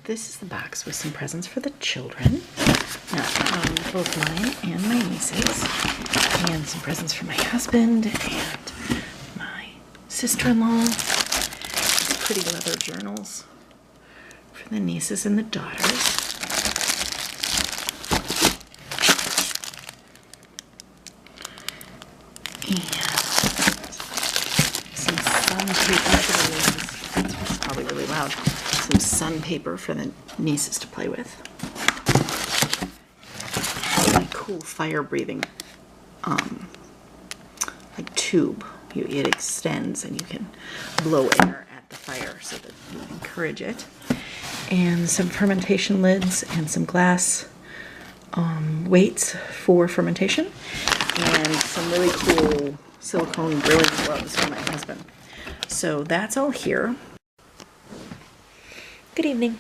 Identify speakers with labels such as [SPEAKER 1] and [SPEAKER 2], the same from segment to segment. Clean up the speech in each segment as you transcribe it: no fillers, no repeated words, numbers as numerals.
[SPEAKER 1] this is the box with some presents for the children, both mine and my nieces, and some presents for my husband and my sister-in-law. Pretty leather journals for the nieces and the daughters. And some sun paper for the nieces. It's probably really loud. Some sun paper for the nieces to play with. Really cool fire-breathing like tube. It extends and you can blow air at the fire so that you encourage it. And some fermentation lids and some glass weights for fermentation. And some really cool silicone grilling gloves for my husband. So that's all here. Good evening.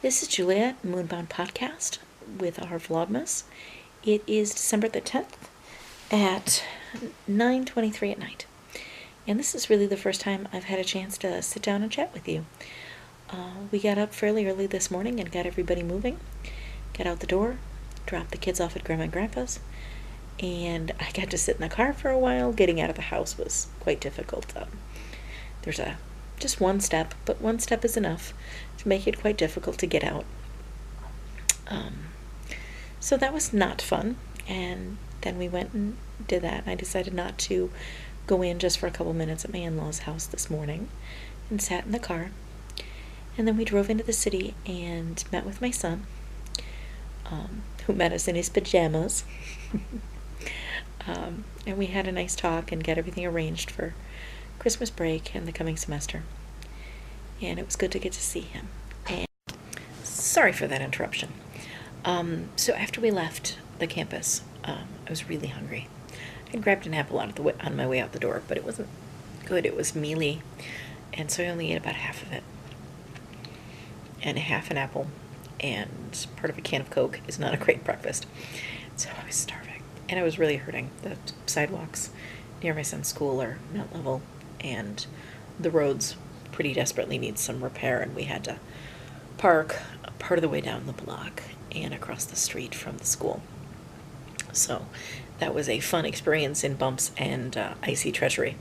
[SPEAKER 1] This is Julia, MoonBound Podcast with our Vlogmas. It is December the 10th at 9:23 at night. And this is really the first time I've had a chance to sit down and chat with you. We got up fairly early this morning and got everybody moving. Got out the door, dropped the kids off at Grandma and Grandpa's, and I got to sit in the car for a while. Getting out of the house was quite difficult. There's just one step, but one step is enough to make it quite difficult to get out. So that was not fun, and then we went and did that. I decided not to go in just for a couple minutes at my in-laws' house this morning and sat in the car. And then we drove into the city and met with my son, who met us in his pajamas. And we had a nice talk and got everything arranged for Christmas break and the coming semester. And it was good to get to see him. And sorry for that interruption. So after we left the campus, I was really hungry. I grabbed an apple on my way out the door, but it wasn't good. It was mealy, and so I only ate about half of it. And half an apple and part of a can of Coke is not a great breakfast. So I was starving, and I was really hurting. The sidewalks near my son's school are not level, and the roads pretty desperately need some repair, and we had to park part of the way down the block and across the street from the school. So that was a fun experience in bumps and icy treachery.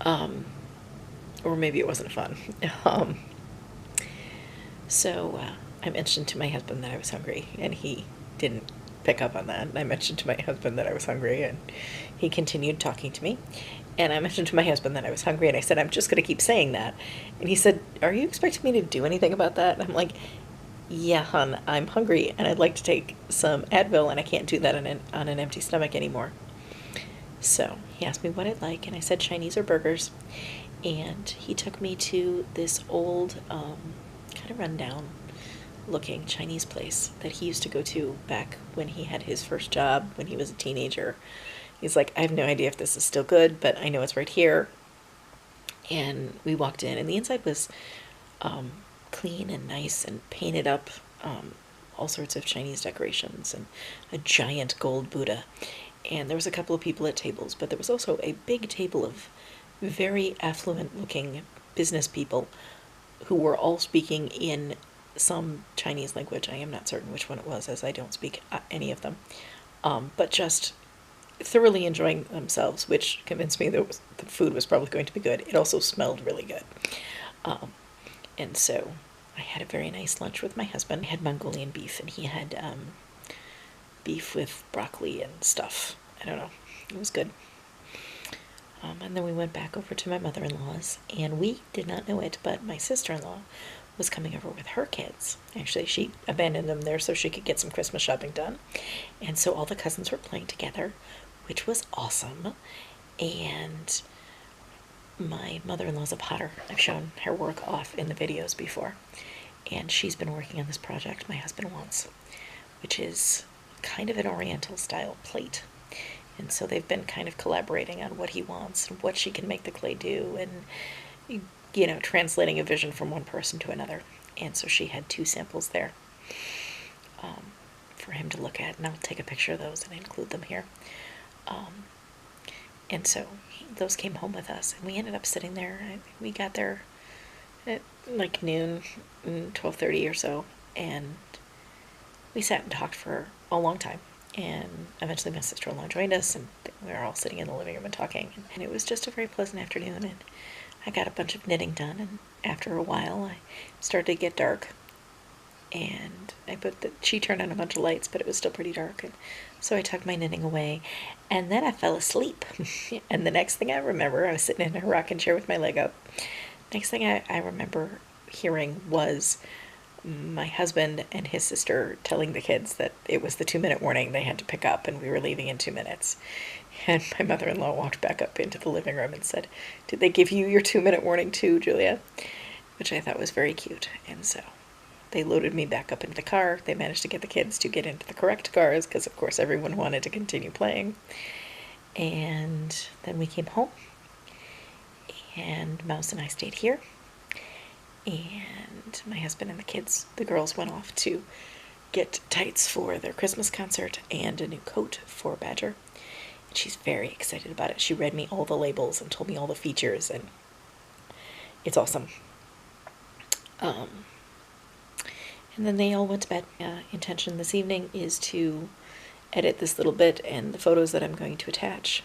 [SPEAKER 1] Or maybe it wasn't fun. So I mentioned to my husband that I was hungry, and he didn't pick up on that. I mentioned to my husband that I was hungry, and he continued talking to me. And I mentioned to my husband that I was hungry, and I said, I'm just going to keep saying that. And he said, are you expecting me to do anything about that? And I'm like, yeah, hon, I'm hungry, and I'd like to take some Advil, and I can't do that on an empty stomach anymore. So he asked me what I'd like, and I said Chinese or burgers. And he took me to this old, kind of rundown looking Chinese place that he used to go to back when he had his first job when he was a teenager. He's like, I have no idea if this is still good, but I know it's right here. And we walked in, and the inside was clean and nice and painted up, all sorts of Chinese decorations and a giant gold Buddha. And there was a couple of people at tables, but there was also a big table of very affluent looking business people who were all speaking in some Chinese language. I am not certain which one it was, as I don't speak any of them, but just thoroughly enjoying themselves, which convinced me that the food was probably going to be good. It also smelled really good. And so I had a very nice lunch with my husband. I had Mongolian beef, and he had beef with broccoli and stuff. I don't know. It was good. And then we went back over to my mother-in-law's, and we did not know it, but my sister-in-law was coming over with her kids. Actually, she abandoned them there so she could get some Christmas shopping done. And so all the cousins were playing together, which was awesome. And my mother-in-law's a potter. I've shown her work off in the videos before. And she's been working on this project my husband wants, which is kind of an Oriental style plate. And so they've been kind of collaborating on what he wants and what she can make the clay do, and, you know, translating a vision from one person to another. And so she had 2 samples there for him to look at, and I'll take a picture of those and include them here. And so those came home with us, and we ended up sitting there. We got there at like noon, 12:30 or so, and we sat and talked for a long time. And eventually my sister-in-law joined us, and we were all sitting in the living room and talking. And it was just a very pleasant afternoon, and I got a bunch of knitting done, and after a while I started to get dark. And she turned on a bunch of lights, but it was still pretty dark, and so I tucked my knitting away, and then I fell asleep. And the next thing I remember, I was sitting in a rocking chair with my leg up. Next thing I remember hearing was my husband and his sister telling the kids that it was the 2-minute warning they had to pick up, and we were leaving in 2 minutes. And my mother-in-law walked back up into the living room and said, "Did they give you your 2-minute warning too, Julia?" Which I thought was very cute. And so they loaded me back up into the car. They managed to get the kids to get into the correct cars because, of course, everyone wanted to continue playing. And then we came home, and Mouse and I stayed here. And my husband and the kids, the girls, went off to get tights for their Christmas concert and a new coat for Badger. And she's very excited about it. She read me all the labels and told me all the features, and it's awesome. And then they all went to bed. Intention this evening is to edit this little bit and the photos that I'm going to attach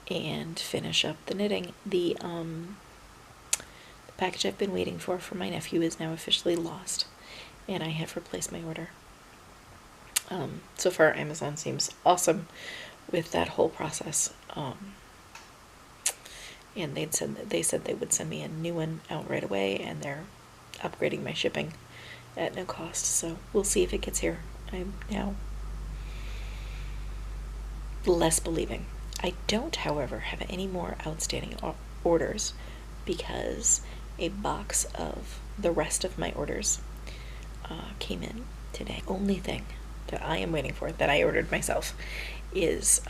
[SPEAKER 1] and finish up the knitting. The package I've been waiting for my nephew is now officially lost, and I have replaced my order. So far, Amazon seems awesome with that whole process. And they said they would send me a new one out right away, and they're upgrading my shipping at no cost. So we'll see if it gets here. I'm now less believing. I don't, however, have any more outstanding orders because a box of the rest of my orders came in today. Only thing that I am waiting for, that I ordered myself, is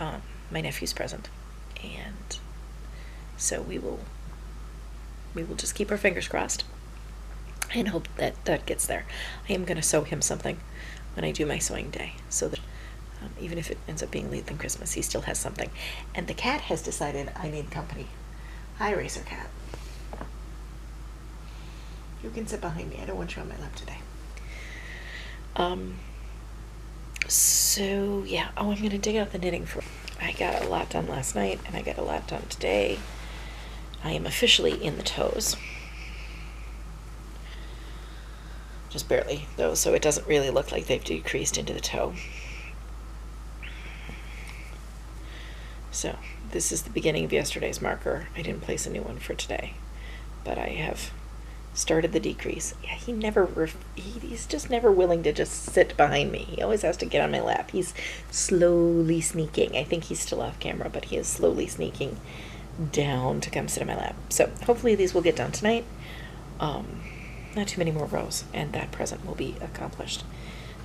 [SPEAKER 1] my nephew's present. And so we will just keep our fingers crossed and hope that that gets there. I am going to sew him something when I do my sewing day, so that even if it ends up being later than Christmas, he still has something. And the cat has decided I need company. Hi, Racer Cat. You can sit behind me. I don't want you on my lap today. So yeah, I'm going to dig out the knitting for. I got a lot done last night, and I got a lot done today. I am officially in the toes. Just barely, though, so it doesn't really look like they've decreased into the toe. So this is the beginning of yesterday's marker. I didn't place a new one for today, but I have started the decrease. Yeah, he's just never willing to just sit behind me. He always has to get on my lap. He's slowly sneaking. I think he's still off camera, but he is slowly sneaking down to come sit on my lap. So hopefully these will get done tonight. Not too many more rows, and that present will be accomplished.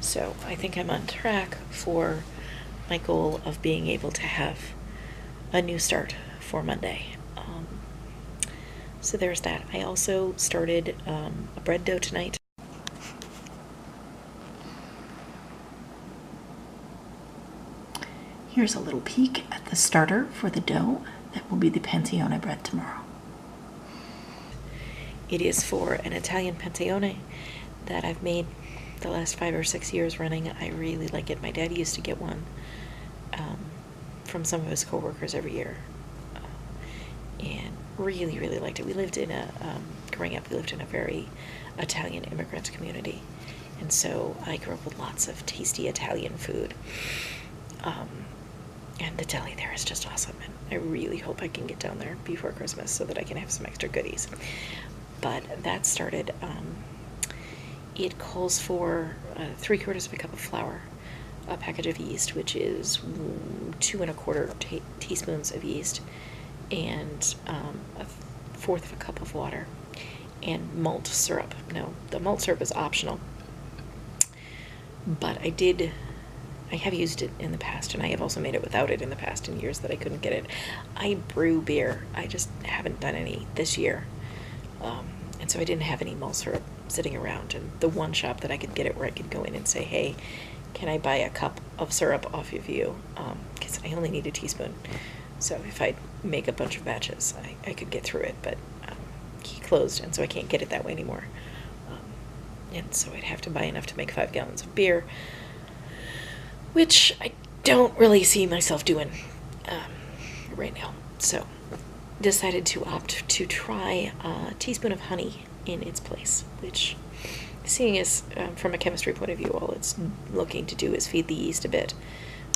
[SPEAKER 1] So I think I'm on track for my goal of being able to have a new start for Monday. So there's that. I also started a bread dough tonight. Here's a little peek at the starter for the dough that will be the panettone bread tomorrow. It is for an Italian panettone that I've made the last 5 or 6 years running. I really like it. My dad used to get one from some of his coworkers every year, and really, really liked it. We lived in growing up, we lived in a very Italian immigrant community, and so I grew up with lots of tasty Italian food. And the deli there is just awesome, and I really hope I can get down there before Christmas so that I can have some extra goodies. But that started, it calls for 3/4 cup of flour, a package of yeast, which is 2 1/4 teaspoons of yeast, and 1/4 cup of water, and malt syrup. Now, the malt syrup is optional, but I have used it in the past, and I have also made it without it in the past in years that I couldn't get it. I brew beer. I just haven't done any this year. And so I didn't have any malt syrup sitting around, and the one shop that I could get it where I could go in and say, hey, can I buy a cup of syrup off of you? Because I only need a teaspoon. So if I make a bunch of batches, I could get through it, but he closed, and so I can't get it that way anymore. And so I'd have to buy enough to make 5 gallons of beer, which I don't really see myself doing right now. So decided to opt to try a teaspoon of honey in its place, which, seeing as from a chemistry point of view, all it's looking to do is feed the yeast a bit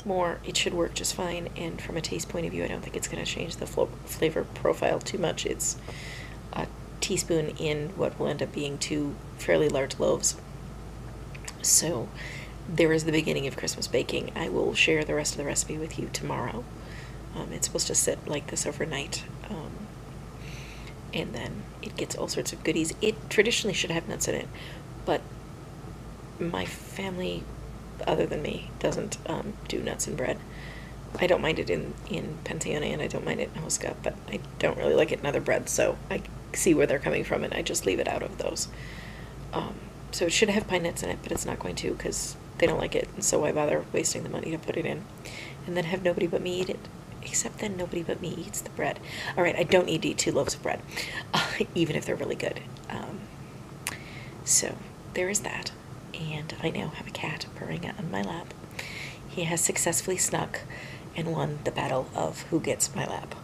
[SPEAKER 1] more, it should work just fine. And from a taste point of view, I don't think it's going to change the flavor profile too much. It's a teaspoon in what will end up being 2 fairly large loaves. So there is the beginning of Christmas baking. I will share the rest of the recipe with you tomorrow. It's supposed to sit like this overnight, and then it gets all sorts of goodies. It traditionally should have nuts in it, but my family, other than me, doesn't do nuts in bread. I don't mind it in panettone, and I don't mind it in Hosca, but I don't really like it in other breads, so I see where they're coming from, and I just leave it out of those. So it should have pine nuts in it, but it's not going to, because they don't like it, and so why bother wasting the money to put it in, and then have nobody but me eat it. Except then nobody but me eats the bread. Alright, I don't need to eat 2 loaves of bread, even if they're really good. So there is that, and I now have a cat purring on my lap. He has successfully snuck and won the battle of who gets my lap.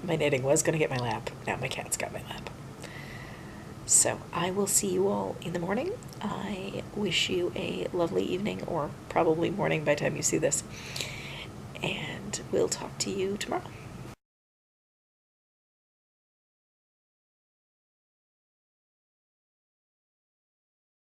[SPEAKER 1] My knitting was going to get my lap, now my cat's got my lap. So I will see you all in the morning. I wish you a lovely evening, or probably morning by the time you see this, and we'll talk to you tomorrow.